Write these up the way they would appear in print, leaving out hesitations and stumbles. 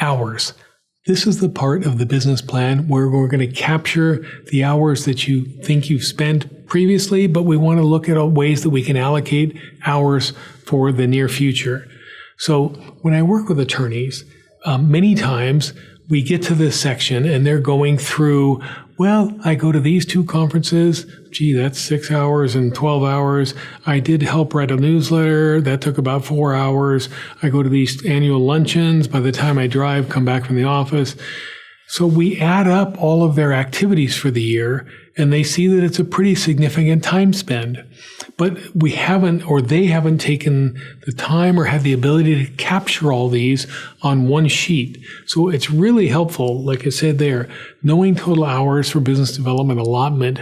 Hours. This is the part of the business plan where we're going to capture the hours that you think you've spent previously, but we want to look at ways that we can allocate hours for the near future. So when I work with attorneys, many times we get to this section and they're going through, well, I go to these 2 conferences. Gee, that's 6 hours and 12 hours. I did help write a newsletter. That took about 4 hours. I go to these annual luncheons. By the time I drive, come back from the office. So we add up all of their activities for the year, and they see that it's a pretty significant time spend. But we haven't, or they haven't taken the time or had the ability to capture all these on one sheet. So it's really helpful, like I said there, knowing total hours for business development allotment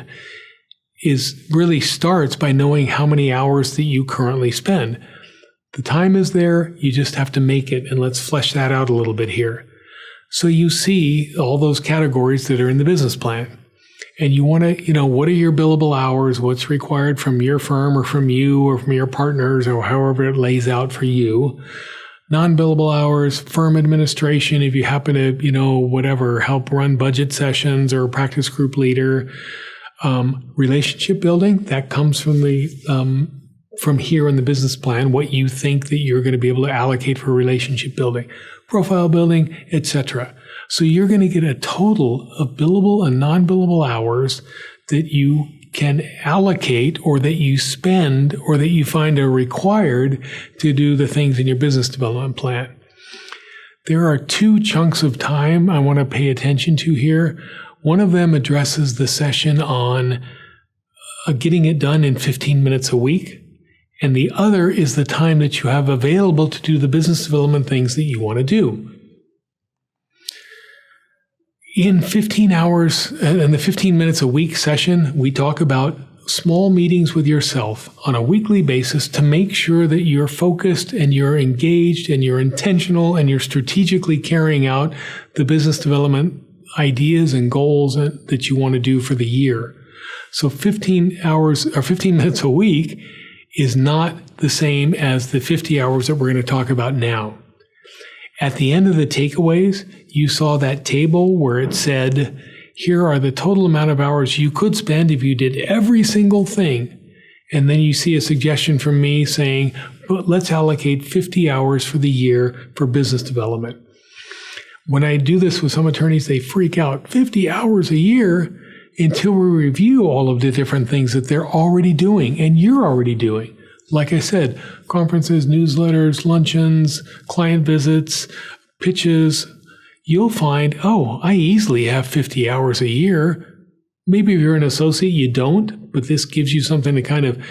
really starts by knowing how many hours that you currently spend. The time is there, you just have to make it, and let's flesh that out a little bit here. So you see all those categories that are in the business plan. And you want to, what are your billable hours? What's required from your firm or from you or from your partners or however it lays out for you? Non-billable hours, firm administration, if you happen to, help run budget sessions or practice group leader. Relationship building, that comes from here in the business plan, what you think that you're going to be able to allocate for relationship building, profile building, etc. So you're going to get a total of billable and non-billable hours that you can allocate or that you spend or that you find are required to do the things in your business development plan. There are 2 chunks of time I want to pay attention to here. One of them addresses the session on getting it done in 15 minutes a week. And the other is the time that you have available to do the business development things that you want to do. In 15 hours, in the 15 minutes a week session, we talk about small meetings with yourself on a weekly basis to make sure that you're focused and you're engaged and you're intentional and you're strategically carrying out the business development ideas and goals that you want to do for the year. So 15 hours or 15 minutes a week is not the same as the 50 hours that we're going to talk about now. At the end of the takeaways, you saw that table where it said, here are the total amount of hours you could spend if you did every single thing. And then you see a suggestion from me saying, but let's allocate 50 hours for the year for business development. When I do this with some attorneys, they freak out. 50 hours a year until we review all of the different things that they're already doing and you're already doing. Like I said, conferences, newsletters, luncheons, client visits, pitches, you'll find, I easily have 50 hours a year. Maybe if you're an associate, you don't, but this gives you something to kind of,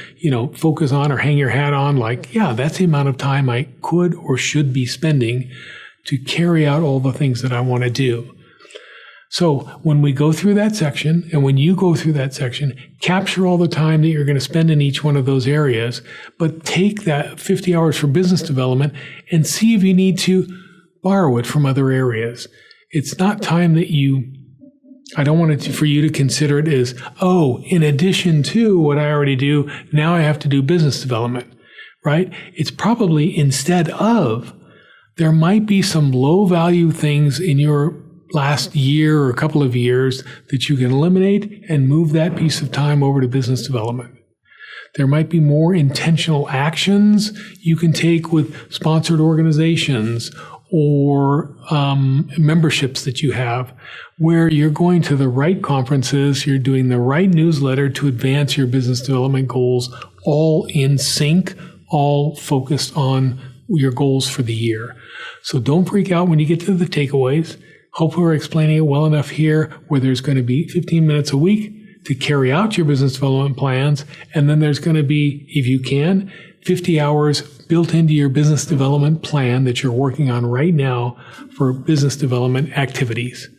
focus on or hang your hat on. Like, yeah, that's the amount of time I could or should be spending to carry out all the things that I want to do. So when we go through that section, and when you go through that section, capture all the time that you're going to spend in each one of those areas, but take that 50 hours for business development and see if you need to borrow it from other areas. It's not time that I don't want it for you to consider it as, in addition to what I already do, now I have to do business development, right? It's probably instead of, there might be some low value things in your last year or a couple of years that you can eliminate and move that piece of time over to business development. There might be more intentional actions you can take with sponsored organizations or memberships that you have where you're going to the right conferences, you're doing the right newsletter to advance your business development goals, all in sync, all focused on your goals for the year. So don't freak out when you get to the takeaways. Hopefully we're explaining it well enough here where there's going to be 15 minutes a week to carry out your business development plans. And then there's going to be, if you can, 50 hours built into your business development plan that you're working on right now for business development activities.